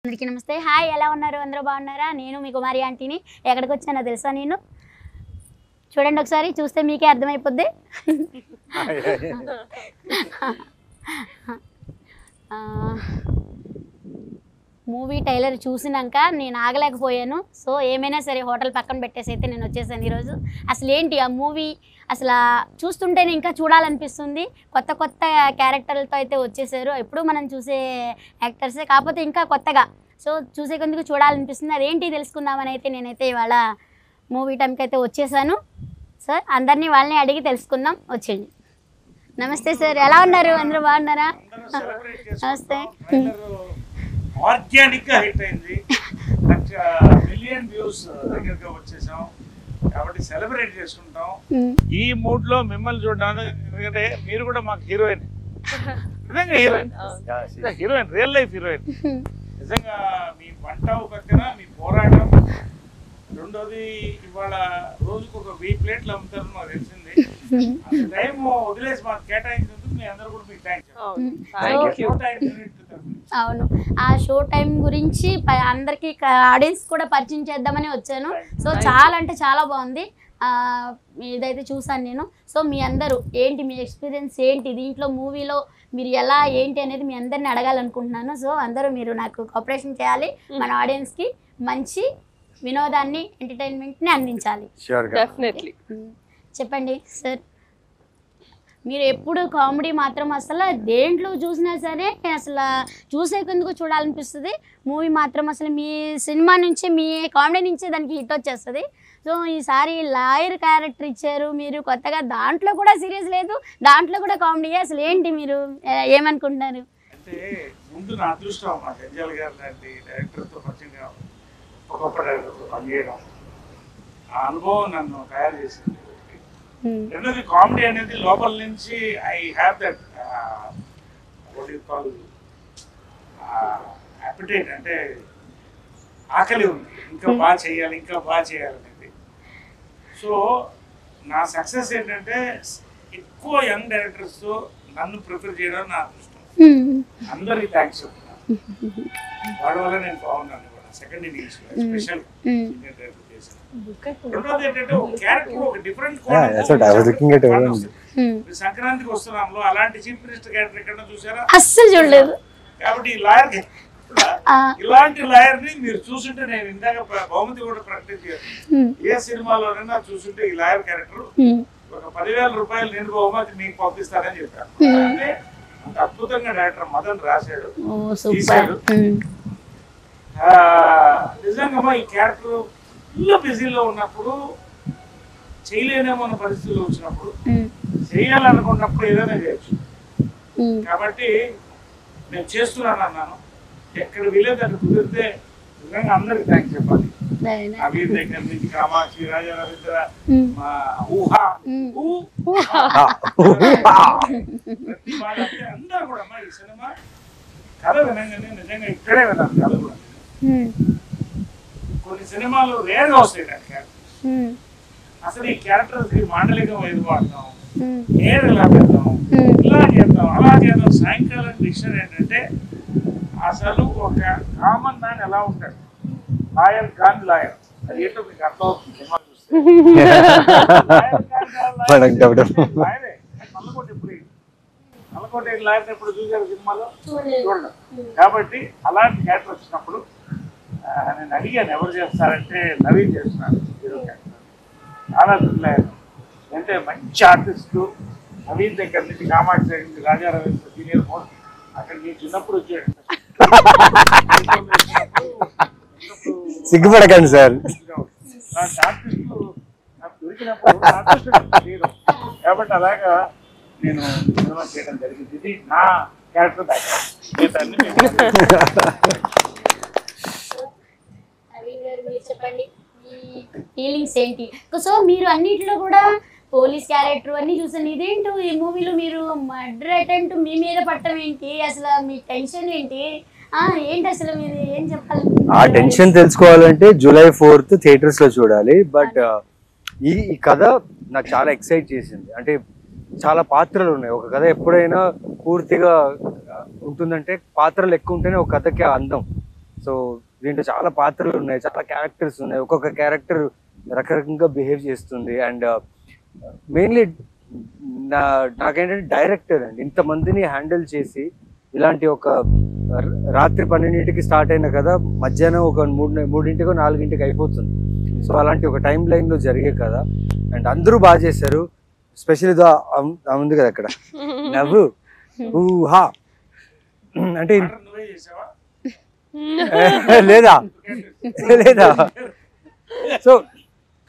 అందరికీ నమస్తే. హాయ్, ఎలా ఉన్నారు? అందరూ బాగున్నారా? నేను మీ కుమారి ఆంటీని. ఎక్కడికి వచ్చానో తెలుసా? నేను చూడండి, ఒకసారి చూస్తే మీకే అర్థమైపోద్ది. మూవీ టైలర్ చూసినాక నేను ఆగలేకపోయాను. సో ఏమైనా సరే హోటల్ పక్కన పెట్టేసి అయితే నేను వచ్చేసాను ఈరోజు. అసలు ఏంటి ఆ మూవీ, అసలు చూస్తుంటేనే ఇంకా చూడాలనిపిస్తుంది. కొత్త కొత్త క్యారెక్టర్లతో అయితే వచ్చేసారు. ఎప్పుడు మనం చూసే యాక్టర్సే, కాకపోతే ఇంకా కొత్తగా. సో చూసే కొందుకు చూడాలనిపిస్తుంది. అదేంటి తెలుసుకుందామని అయితే నేనైతే ఇవాళ మూవీ టైంకి అయితే వచ్చేసాను. సార్ అందరినీ వాళ్ళని అడిగి తెలుసుకుందాం, వచ్చేయండి. నమస్తే సార్, ఎలా ఉన్నారు? అందరూ బాగున్నారా? నమస్తే. ఆర్గానిక్ గా హిట్ అయింది, మిలియన్ వ్యూస్ దగ్గరగా వచ్చేసాం కాబట్టి సెలబ్రేట్ చేసుకుంటాం. ఈ మూడ్ లో మిమ్మల్ని చూడడానికి, ఎందుకంటే మీరు కూడా మాకు హీరోయిన్, నిజంగా హీరోయిన్, రియల్ లైఫ్ హీరోయిన్. నిజంగా మీ వంట పక్కన మీ పోరాటం, రెండోది ఇవాళ రోజుకు ఒక 1000 ప్లేట్లు అమ్ముతారు నాకు తెలిసింది. అంత టైం వదిలేసి మాకు కేటాయించినందుకు మీ అందరూ కూడా మీకు థ్యాంక్స్. అవును, ఆ షో టైం గురించి అందరికి ఆడియన్స్ కూడా పరిచయం చేద్దామని వచ్చాను. సో చాలా అంటే చాలా బాగుంది. ఇదైతే చూసాను నేను. సో మీ అందరూ ఏంటి, మీ ఎక్స్పీరియన్స్ ఏంటి దీంట్లో, మూవీలో మీరు ఎలా ఏంటి అనేది మీ అందరిని అడగాలనుకుంటున్నాను. సో అందరూ మీరు నాకు కోఆపరేషన్ చేయాలి, మన ఆడియన్స్కి మంచి వినోదాన్ని, ఎంటర్టైన్మెంట్ని అందించాలి. డెఫినెట్లీ. చెప్పండి సార్, మీరు ఎప్పుడు కామెడీ మాత్రం అసలు దేంట్లో చూసినా సరే అసలు చూసేందుకు చూడాలనిపిస్తుంది. మూవీ మాత్రం అసలు మీ సినిమా నుంచి, మీ కామెడీ నుంచే దానికి హిట్ వచ్చేస్తుంది. సో ఈసారి లాయర్ క్యారెక్టర్ ఇచ్చారు మీరు కొత్తగా, దాంట్లో కూడా సీరియస్ లేదు, దాంట్లో కూడా కామెడీ. అసలు ఏంటి మీరు ఏమనుకుంటున్నారు? అంటే ముందు నా అదృష్టం మా జంజాల్ గారు లాంటి డైరెక్టర్తో పరిచయం కావాలి, గొప్ప డైరెక్టర్తో పనిచేయడం, ఆ అనుభవం నన్ను తయారు చేసింది. రెండోది కామెడీ అనేది లోపల నుంచి I have that what you call appetite, అంటే ఆకలి ఉంది, ఇంకా బాగా చేయాలి, ఇంకా బాగా చేయాలనేది. సో నా సక్సెస్ ఏంటంటే ఎక్కువ యంగ్ డైరెక్టర్స్తో నన్ను ప్రిఫర్ చేయడం నా అదృష్టం. అందరికీ థ్యాంక్స్ చెప్తున్నాను, వాడి వల్ల నేను బాగున్నాను. Second innings special senior director చేశాను. రెండోది ఏంటంటే ఒక క్యారెక్టర్ ఒక డిఫరెంట్ సంక్రాంతికి వస్తున్నాంలో అలాంటి చీఫ్ మినిస్టర్ క్యారెక్టర్ ఎక్కడ చూసారా? అస్సలు చూడలేదు. కాబట్టి ఈ లాయర్, ఇలాంటి లాయర్ ని మీరు చూసుంటే, నేను ఇందాక బహుమతి కూడా ప్రకటించాను, ఏ సినిమాలోనైనా చూసుంటే ఈ లాయర్ క్యారెక్టర్ ఒక 10,000 రూపాయలు నేను బహుమతి మీకు పంపిస్తానని చెప్పాను. అంటే అంత అద్భుతంగా డైరెక్టర్ మదన్ రాశాడు, తీశాడు. నిజంగా ఈ క్యారెక్టర్ ఫుల్ బిజీలో ఉన్నప్పుడు, చేయలేనేమో అన్న పరిస్థితుల్లో వచ్చినప్పుడు, చేయాలనుకున్నప్పుడు ఏదైనా చేయొచ్చు. కాబట్టి నేను చేస్తున్నాను అన్నాను. ఎక్కడ వీలేదు అక్కడ కుదిరితే నిజంగా అందరికి థ్యాంక్స్ చెప్పాలి. ఆ వీరి దగ్గర నుంచి కామాక్షి, రాజా రవీంద్ర, మా ఊహా, ప్రతి వాళ్ళంటే అందరూ కూడా ఈ సినిమా కథ వినంగానే నిజంగా ఇక్కడే విన్నాను. కథ కూడా కొన్ని సినిమాలు రేర్గా వస్తాయి క్యారెక్టర్. అసలు ఈ క్యారెక్టర్స్ మాండలికం ఏది వాడతాం, ఏది ఎలా పెడతాం, ఇలా చేద్దాం, అలా చేద్దాం. సాయంకాలం డిక్షన్ ఏంటంటే అసలు ఒక కామన్ మ్యాన్ ఎలా ఉంటాడు, లాయర్ కాన్ లాయర్, అది ఏంటో మీకు అర్థం అవుతుంది సినిమా చూస్తే. నల్లకోట లాయర్ ఎప్పుడు చూసారు సినిమాలో? చూడండి. కాబట్టి అలాంటి క్యారెక్టర్ వచ్చినప్పుడు నేను అడిగాను ఎవరు చేస్తారంటే నవీన్ చేస్తున్నాను హీరో క్యారెక్టర్. చాలా థ్రిల్లర్, అంటే మంచి ఆర్టిస్టు. నవీన్ దగ్గర నుంచి కామాక్షి దగ్గర నుంచి రాజా రవీంద్ర సీనియర్ మోస్ట్, అక్కడ నేను చిన్నప్పుడు వచ్చాడు. సిగ్గుపడకండి సార్, ఆర్టిస్టు నాకు దొరికినప్పుడు హీరో కాబట్టి అలాగా నేను సినిమా చేయడం జరిగింది. ఇది నా క్యారెక్టర్ బ్యాక్గ్రౌండ్. చెప్పండి ఫీలింగ్స్ ఏంటి? సో మీరు అన్నిట్లో కూడా పోలీస్ క్యారెక్టర్ అన్ని చూసాను. ఇదేంటో ఈ మూవీలో మీరు మర్డర్ అటెంప్ట్ మీ మీద పట్టడం ఏంటి? అసలు మీ టెన్షన్ ఏంటి? ఏంటి అసలు మీరు ఏం చెప్పాలి? ఆ టెన్షన్ తెలుసుకోవాలంటే July 4th థియేటర్స్ లో చూడాలి. బట్ ఈ కథ నాకు చాలా ఎక్సైట్ చేసింది. అంటే చాలా పాత్రలు ఉన్నాయి. ఒక కథ ఎప్పుడైనా పూర్తిగా ఉంటుందంటే పాత్రలు ఎక్కువ ఉంటేనే ఒక కథకి అందం. సో దీంట్లో చాలా పాత్రలు ఉన్నాయి, చాలా క్యారెక్టర్స్ ఉన్నాయి, ఒక్కొక్క క్యారెక్టర్ రకరకంగా బిహేవ్ చేస్తుంది. అండ్ మెయిన్లీ నాకేంటంటే డైరెక్టర్ అండి ఇంతమందిని హ్యాండిల్ చేసి ఇలాంటి ఒక రాత్రి 12ంటికి స్టార్ట్ అయిన కదా మధ్యాహ్నం ఒక 3ంటికో 4ంటికి అయిపోతుంది. సో అలాంటి ఒక టైం లైన్లో జరిగే కదా. అండ్ అందరూ బాగా చేశారు. స్పెషల్ ఇదో ఉంది కదా అక్కడ నవ్వు ఊహా అంటే నువ్వే చేసావా? లేదా లేదా. సో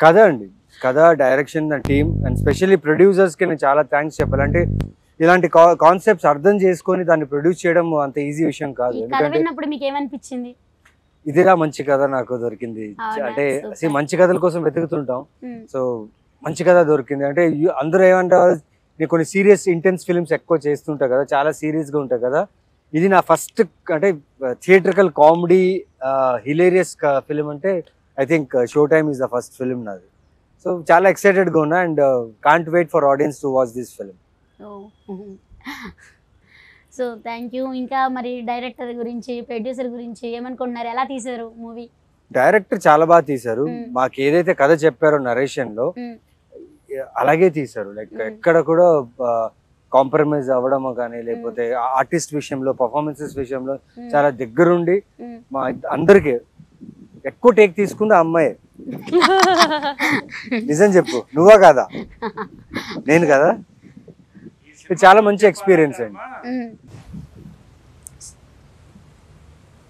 కథ అండి, కథ, డైరెక్షన్, టీమ్ అండ్ స్పెషల్లీ ప్రొడ్యూసర్స్కి నేను చాలా థ్యాంక్స్ చెప్పాలి. అంటే ఇలాంటి కాన్సెప్ట్స్ అర్థం చేసుకొని దాన్ని ప్రొడ్యూస్ చేయడం అంత ఈజీ విషయం కాదు. ఎందుకంటే మీకు ఏమనిపించింది? ఇదిలా మంచి కథ నాకు దొరికింది. అంటే మంచి కథల కోసం వెతుకుతుంటాం, సో మంచి కథ దొరికింది. అంటే అందరూ ఏమంటారు, నేను కొన్ని సీరియస్ ఇంటెన్స్ ఫిల్మ్స్ ఎక్కువ చేస్తుంటా కదా, చాలా సీరియస్గా ఉంటాయి కదా. ఇది నా ఫస్ట్ అంటే థియేట్రికల్ కామెడీ హిలేరియస్ ఫిలిం అంటే I think show time is the first film నాది. సో చాలా ఎక్సైటెడ్గా ఉన్నా and can't wait for audience to watch this film. So thank you. ఇంకా మరి డైరెక్టర్ గురించి, ప్రొడ్యూసర్ గురించి ఏమనుకుంటున్నారు? ఎలా తీశారు మూవీ? డైరెక్టర్ చాలా బాగా తీశారు. మాకు ఏదైతే కథ చెప్పారో నరేషన్లో అలాగే తీశారు. లైక్ ఎక్కడ కూడా కాంప్రమైజ్ అవ్వడమో కానీ లేకపోతే ఆర్టిస్ట్ విషయంలో, పర్ఫార్మెన్సెస్ విషయంలో చాలా దగ్గరుండి మా అందరికి ఎక్కువ టేక్ తీసుకుంది ఆ అమ్మాయి. నిజం చెప్పు, నువ్వా కాదా? నేను కదా. ఇది చాలా మంచి ఎక్స్పీరియన్స్ అండి.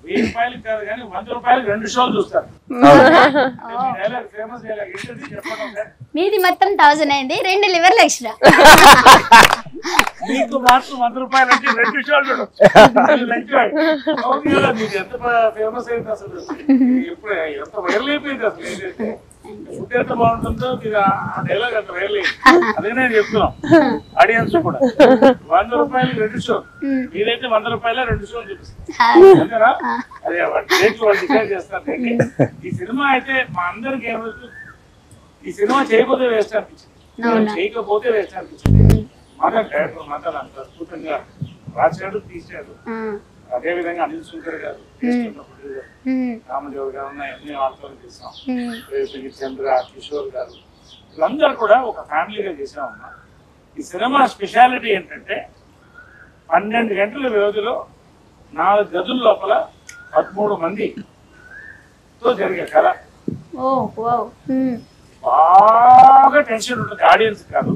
1000 రూపాయలు కాదు కానీ 100 రూపాయలు 2 షోలు చూస్తారు. మీది మొత్తం 1000 అయింది, 2 లివర్లు ఎక్స్ట్రా. మీకు మాత్రం 100 రూపాయలు అంటే 2 షోలు చూడొచ్చు. ఎంత ఫేమస్ అయింది అసలు, ఎప్పుడు ఎంత వైరల్ అయిపోయింది అసలు. ఏదైతే ఫుడ్ ఎంత బాగుంటుందో మీరు ఆ డైలాగ్ అంత వైరల్ అయింది. అదే నేను చెప్తున్నాం ఆడియన్స్ కూడా. 100 రూపాయలు 2 షోలు, మీరైతే 100 రూపాయల 2 షోలు చూపిస్తారు అంతేనా? అదే వాళ్ళు డిసైడ్ చేస్తారు. ఈ సినిమా అయితే మా అందరికి ఏమవుతుంది, ఈ సినిమా చేయకపోతే వేస్ట్ అనిపించింది, చేయకపోతే వేస్ట్ అనిపించింది. మదన్ డైరెక్టర్ మదన్ అంత అద్భుతంగా రాశాడు, తీశాడు. అదేవిధంగా అనిల్ శంకర్ గారు, రామదేవ్ గారు ఉన్న ఎన్ని వార్తలు తీసాం, చంద్ర, కిషోర్ గారు, వీళ్ళందరూ కూడా ఒక ఫ్యామిలీగా చేసామన్నా. ఈ సినిమా స్పెషాలిటీ ఏంటంటే 12 గంటల వ్యవధిలో 4 గదుల లోపల 13 మందితో జరిగే కథ. బాగా టెన్షన్ ఉంటుంది ఆడియన్స్ కాదు,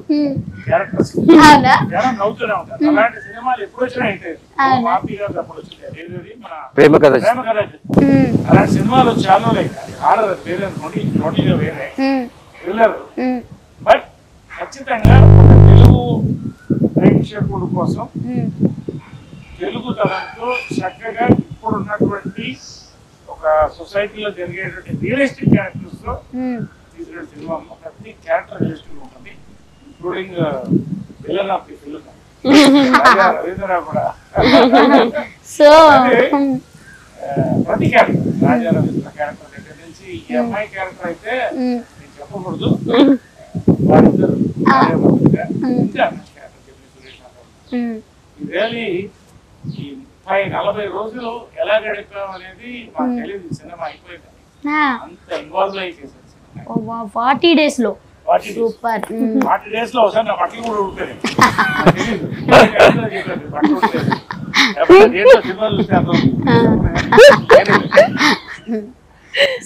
క్యారెక్టర్స్ నవ్వుతూనే ఉంటారు. అలాంటి సినిమాలు ఎప్పుడు వచ్చినా అయితే అప్పుడు వచ్చింది మన ప్రేమ కథ. అలాంటి సినిమాలు చాలా హారర్ వేరే నోటిగా వేరే థ్రిల్లర్. బట్ ఖచ్చితంగా తెలుగు ప్రేక్షకుల కోసం తెలుగు తరంతో చక్కగా ఇప్పుడున్నటువంటి ఒక సొసైటీలో జరిగేటువంటి రియలిస్టిక్ క్యారెక్టర్స్ తో తీసిన సినిమా. ప్రతి క్యారెక్టర్ రియలిస్టిక్ ఉంటుంది, including villain of the film Ravindra కూడా. సో ప్రతి క్యారెక్టర్, రాజా రవీంద్ర క్యారెక్టర్ దగ్గర నుంచి ఈ అమ్మాయి క్యారెక్టర్ అయితే నేను చెప్పకూడదు, వాళ్ళిద్దరు రియలీ ఈ 30-40 రోజులు ఎలా గడిపాం అనేది మాకు తెలియదు. సినిమా అయిపోయింది, అంత ఇన్వాల్వ్ అయి చేశారు. 40 days లో సూపర్. 40 days లో ఒకసారి నా బట్టలు కూడా ఉడిపోయాయి.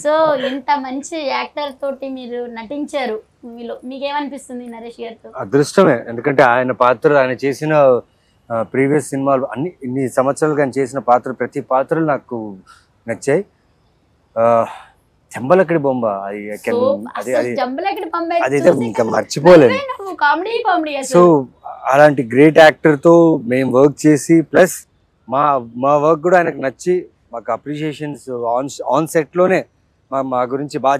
సో ఇంత మంచి యాక్టర్ తోటి మీరు నటించారు మూవీలో, మీకేమనిపిస్తుంది నరేష్ గారితో? అదృష్టమే, ఎందుకంటే ఆయన పాత్ర, ఆయన చేసిన ప్రీవియస్ సినిమాలు అన్ని ఇన్ని సంవత్సరాలుగా ఆయన చేసిన పాత్ర, ప్రతి పాత్రలు నాకు నచ్చాయి. చెంబలక్కడి బొమ్మ అదైతే ఇంకా మర్చిపోలేదు. సో అలాంటి గ్రేట్ యాక్టర్ తో మేము వర్క్ చేసి ప్లస్ మా వర్క్ కూడా ఆయనకు నచ్చి మాకు అప్రిషియేషన్స్ ఆన్ సెట్ లోనే మా గురించి బాగా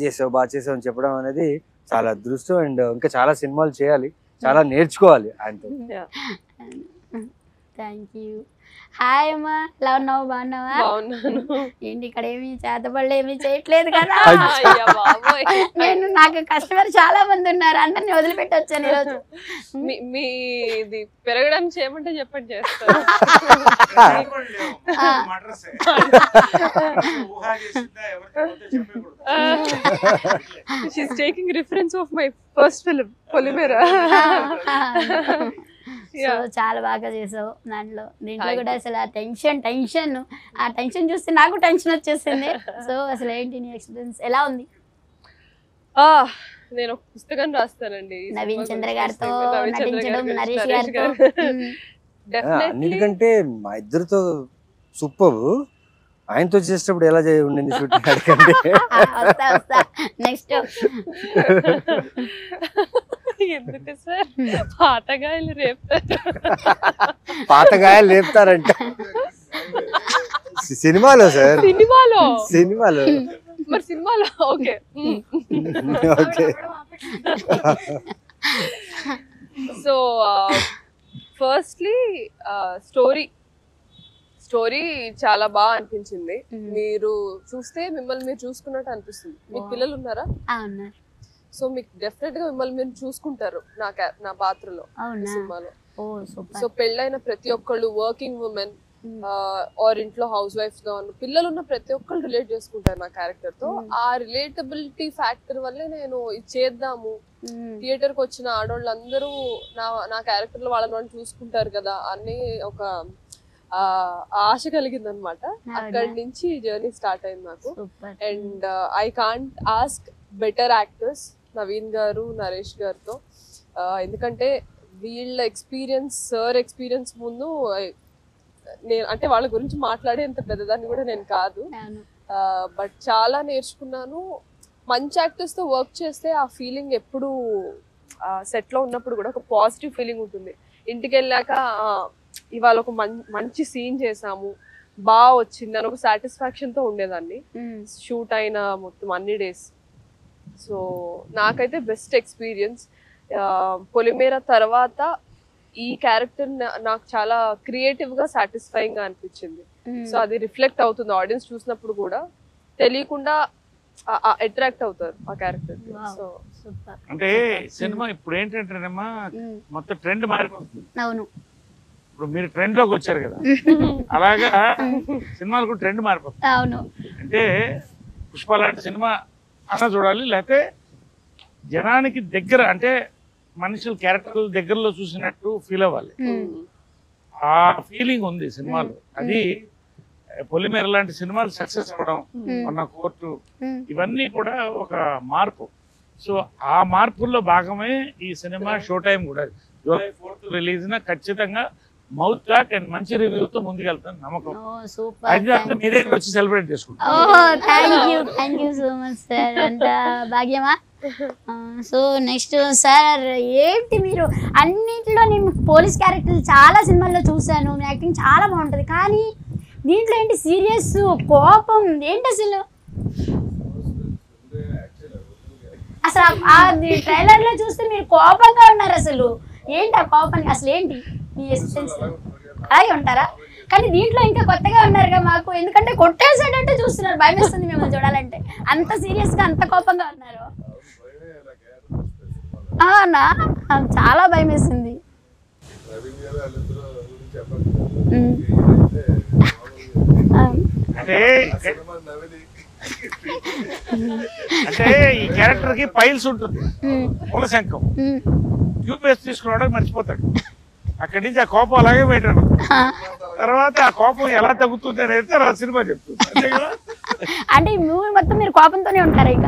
చేసావు అని చెప్పడం అనేది చాలా అదృష్టం. అండ్ ఇంకా చాలా సినిమాలు చేయాలి, చాలా నేర్చుకోవాలి ఆయనతో. Thank you. హాయ్ అమ్మా, ఎలా ఉన్నావు? బాగున్నావా? బాగున్నాను. ఏంటి ఇక్కడ ఏమి చేతబడులు ఏమి చేయట్లేదు కదా? అయ్యా బాబోయ్. నాకు కస్టమర్ చాలా మంది ఉన్నారు, అందరిని వదిలిపెట్టి వచ్చాను ఈరోజు. మీది పెరగడానికి చేయమంటే చెప్పండి, చేస్తాను. She's taking reference of my first film Polimera. So చాలా బాగా చేసావు దీంట్లో కూడా అసలు ఆ టెన్షన్ చూస్తే నాకు టెన్షన్ వచ్చేసింది. సో అసలు ఏంటి నీ ఎక్స్పీరియన్స్ ఎలా ఉంది? నేను ఒక పుస్తకం రాస్తానండి నవీన్ చంద్ర గారితో నటించడం, నరేష్ గారితో. అన్నిటికంటే మా ఇద్దరితో సూపర్. ఆయనతో చేసేటప్పుడు ఎలా ఉండింది షూటింగ్ అడగండి. నెక్స్ట్ ఎందుకు సార్ పాతగాయలు లేపుతారంట సినిమాలో సార్. సినిమాలో మరి సినిమాలో ఓకే. సో ఫస్ట్లీ స్టోరీ చాలా బాగా అనిపించింది. మీరు చూస్తే మిమ్మల్ని మీరు చూసుకున్నట్టు అనిపిస్తుంది. మీకు పిల్లలు ఉన్నారా? సో మీకు డెఫినెట్ గా మిమ్మల్ని మీరు చూసుకుంటారు నా పాత్రలో సినిమాలో. సో పెళ్ళైన ప్రతి ఒక్కళ్ళు, వర్కింగ్ ఉమెన్ ఆర్ ఇంట్లో హౌస్ వైఫ్స్ గా ఉన్న పిల్లలు ఉన్న ప్రతి ఒక్కళ్ళు రిలేట్ చేసుకుంటారు నా క్యారెక్టర్ తో. ఆ రిలేటబిలిటీ ఫ్యాక్టర్ వల్లే నేను ఇది చేద్దాము, థియేటర్ కి వచ్చిన ఆడవాళ్ళందరూ నా క్యారెక్టర్ లో వాళ్ళని చూసుకుంటారు కదా అని ఒక ఆశ కలిగింది అనమాట. అక్కడి నుంచి జర్నీ స్టార్ట్ అయింది నాకు. And I can't ask better actors Naveen గారు, నరేష్ గారితో. ఎందుకంటే వీళ్ళ సార్ ఎక్స్పీరియన్స్ ముందు నేను అంటే వాళ్ళ గురించి మాట్లాడేంత పెద్దదాన్ని కూడా నేను కాదు. బట్ చాలా నేర్చుకున్నాను. మంచి యాక్టర్స్ తో వర్క్ చేస్తే ఆ ఫీలింగ్ ఎప్పుడు సెట్ లో ఉన్నప్పుడు కూడా ఒక పాజిటివ్ ఫీలింగ్ ఉంటుంది. ఇంటికి వెళ్ళాక ఇవాళ ఒక మంచి సీన్ చేసాము, బాగా వచ్చింది అని ఒక సాటిస్ఫాక్షన్ తో ఉండేదాన్ని షూట్ అయిన మొత్తం అన్ని డేస్. సో నాకైతే బెస్ట్ ఎక్స్పీరియన్స్. పొలిమేర తర్వాత ఈ క్యారెక్టర్ నాకు చాలా క్రియేటివ్ గా సాటిస్ఫైయింగ్ గా అనిపించింది. సో అది రిఫ్లెక్ట్ అవుతుంది ఆడియన్స్ చూసినప్పుడు కూడా, తెలియకుండా అట్రాక్ట్ అవుతారు ఆ క్యారెక్టర్. సో అంటే సినిమా ఇప్పుడు ఏంటంటేనమ్మా మొత్తం ట్రెండ్ మారిపోతుంది. ఇప్పుడు మీరు ట్రెండ్ లోకి వచ్చారు కదా, అలాగా సినిమాలు కూడా ట్రెండ్ మారిపోతుంది. అంటే పుష్ప లాంటి సినిమా అన్న చూడాలి, లేకపోతే జనానికి దగ్గర అంటే మనుషుల క్యారెక్టర్ల దగ్గరలో చూసినట్టు ఫీల్ అవ్వాలి. ఆ ఫీలింగ్ ఉంది సినిమాలో. అది పొలిమేర లాంటి సినిమాలు సక్సెస్ అవ్వడం, మన కోర్టు, ఇవన్నీ కూడా ఒక మార్పు. సో ఆ మార్పుల్లో భాగమే ఈ సినిమా షో టైం కూడా. జూలై 4th రిలీజ్ ఖచ్చితంగా మౌత్ టాక్ అండ్ మంచి రివ్యూతో ముందుకెళ్తాను నమ్మకం. అది మీ దగ్గర వచ్చి సెలబ్రేట్ చేసుకుంటాం. సో నెక్స్ట్ సార్ ఏంటి మీరు అన్నింటిలో నేను పోలీస్ క్యారెక్టర్ చాలా సినిమాల్లో చూసాను, మీ యాక్టింగ్ చాలా బాగుంటుంది, కానీ దీంట్లో ఏంటి సీరియస్ కోపం ఏంటి అసలు? అసలు ట్రైలర్ లో చూస్తే మీరు కోపంగా ఉన్నారు, అసలు ఏంటి ఆ కోపానికి అసలు ఏంటి మీ ఎక్స్పీరియన్స్? అలాగే ఉంటారా? కానీ దీంట్లో ఇంకా కొత్తగా ఉన్నారుగా మాకు, ఎందుకంటే కొట్టేసాడంటే చూస్తున్నారు, భయం వేస్తుంది మిమ్మల్ని చూడాలంటే, అంత సీరియస్ గా అంత కోపంగా ఉన్నారు. అవునా, చాలా భయం వేసింది. అంటే ఈ క్యారెక్టర్ కి పైల్స్ ఉంటుంది, మూల శంఖం, ట్యూబ్ వేసి తీసుకురావడానికి మర్చిపోతాడు. అక్కడి నుంచి ఆ కోపం అలాగే పెట్టాడు. తర్వాత ఆ కోపం ఎలా తగ్గుతుంది అనేది సినిమా చెప్తుంది. అంటే ఈ మూవీ మొత్తం మీరు కోపంతోనే ఉంటారు ఇక?